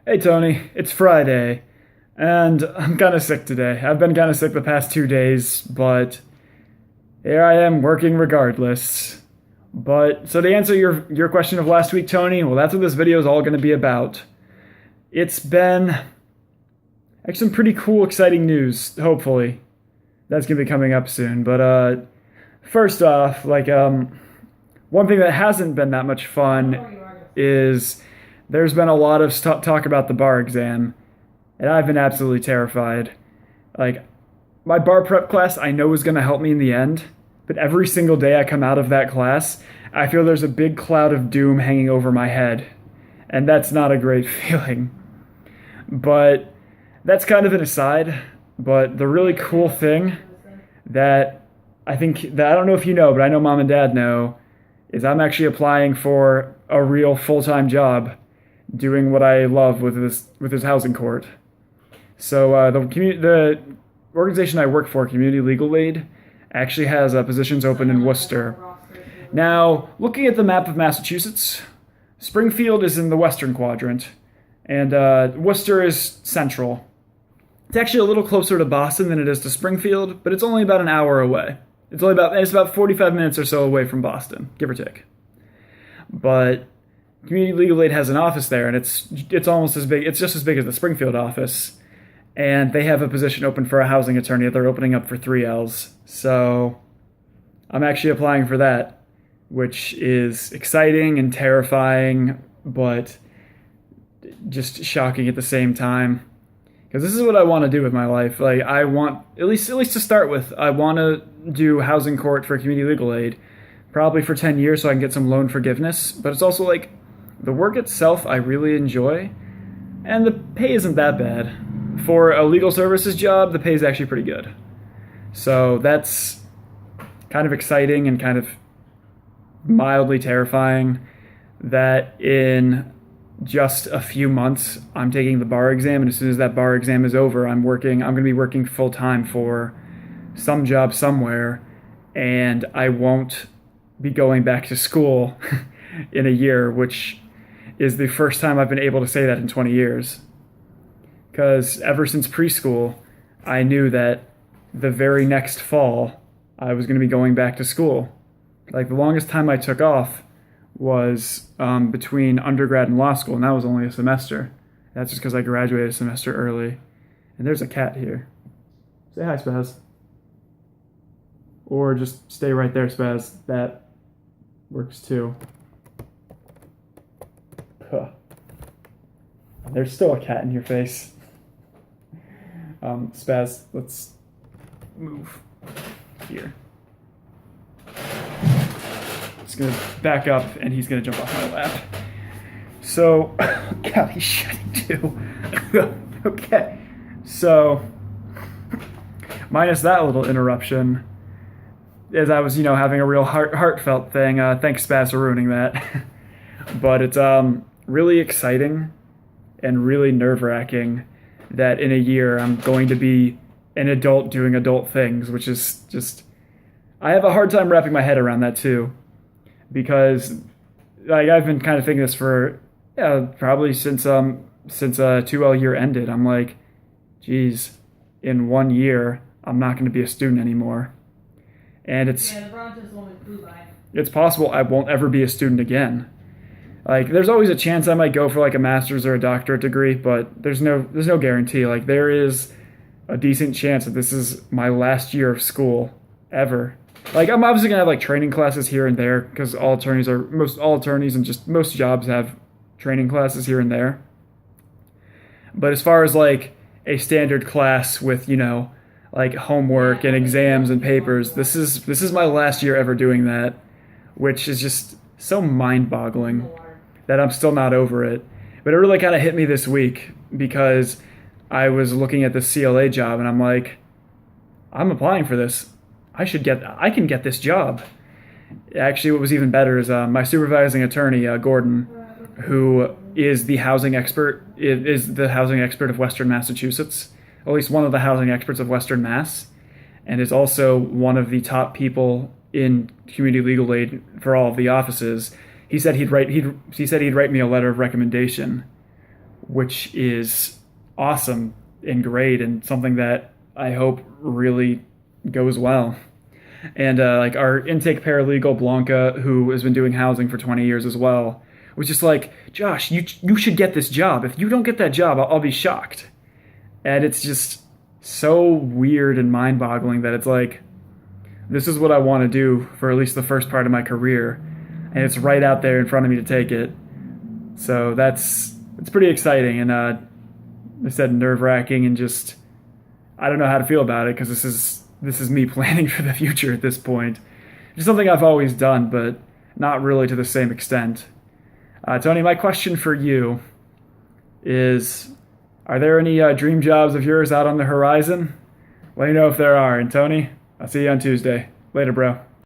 Hey Tony, it's Friday, and I'm kind of sick today. I've been kind of sick the past 2 days, but here I am working regardless. But so to answer your question of last week, Tony, well, that's what this video is all going to be about. It's been actually some pretty cool, exciting news. Hopefully, that's going to be coming up soon. But first off, one thing that hasn't been that much fun is there's been a lot of talk about the bar exam, and I've been absolutely terrified. Like, my bar prep class I know is going to help me in the end, but every single day I come out of that class, I feel there's a big cloud of doom hanging over my head, and that's not a great feeling. But that's kind of an aside. But the really cool thing that I don't know if you know, but I know mom and dad know, is I'm actually applying for a real full-time job doing what I love with this housing court. So the organization I work for, Community Legal Aid, actually has positions open in Worcester. Now, looking at the map of Massachusetts, Springfield is in the western quadrant, and Worcester is central. It's actually a little closer to Boston than it is to Springfield, but it's only about an hour away. It's about 45 minutes or so away from Boston, give or take. But Community Legal Aid has an office there, and it's almost as big. It's just as big as the Springfield office, and they have a position open for a housing attorney that they're opening up for 3Ls. So I'm actually applying for that, which is exciting and terrifying, but just shocking at the same time. Because this is what I want to do with my life. Like, I want, at least to start with, I want to do housing court for Community Legal Aid, probably for 10 years so I can get some loan forgiveness. But it's also like, the work itself I really enjoy, and the pay isn't that bad. For a legal services job, the pay is actually pretty good. So that's kind of exciting and kind of mildly terrifying that in just a few months I'm taking the bar exam, and as soon as that bar exam is over, I'm going to be working full time for some job somewhere, and I won't be going back to school in a year, which is the first time I've been able to say that in 20 years. Because ever since preschool, I knew that the very next fall, I was going to be going back to school. Like, the longest time I took off was between undergrad and law school, and that was only a semester. That's just because I graduated a semester early. And there's a cat here. Say hi, Spazz. Or just stay right there, Spazz. That works too. Huh. There's still a cat in your face. Spazz, let's move here. Just gonna back up, and he's gonna jump off my lap. So, God, he's shitting too. Okay, so minus that little interruption, as I was, having a real heartfelt thing. Thanks, Spazz, for ruining that. But it's really exciting and really nerve-wracking that in a year I'm going to be an adult doing adult things, which is just, I have a hard time wrapping my head around that too, because like I've been kind of thinking this for probably since 2L year ended. I'm like, geez, in 1 year I'm not going to be a student anymore, and it's possible I won't ever be a student again. Like, there's always a chance I might go for like a master's or a doctorate degree, but there's no guarantee. Like, there is a decent chance that this is my last year of school ever. Like, I'm obviously gonna have like training classes here and there, because all attorneys and just most jobs have training classes here and there. But as far as like a standard class with, like homework and exams and papers, this is my last year ever doing that, which is just so mind-boggling that I'm still not over it. But it really kind of hit me this week, because I was looking at the CLA job, and I'm like, I'm applying for this. I can get this job. Actually, what was even better is my supervising attorney, Gordon, who is the housing expert of Western Massachusetts, at least one of the housing experts of Western Mass, and is also one of the top people in Community Legal Aid for all of the offices. He said he'd write me a letter of recommendation, which is awesome and great and something that I hope really goes well. And like our intake paralegal Blanca, who has been doing housing for 20 years as well, was just like, Josh, you should get this job. If you don't get that job, I'll be shocked. And it's just so weird and mind-boggling that it's like, this is what I want to do for at least the first part of my career, and it's right out there in front of me to take it. So it's pretty exciting, and I said nerve-wracking, and just I don't know how to feel about it because this is me planning for the future at this point. It's something I've always done, but not really to the same extent. Tony, my question for you is, are there any dream jobs of yours out on the horizon? Let me know if there are. And Tony, I'll see you on Tuesday. Later, bro.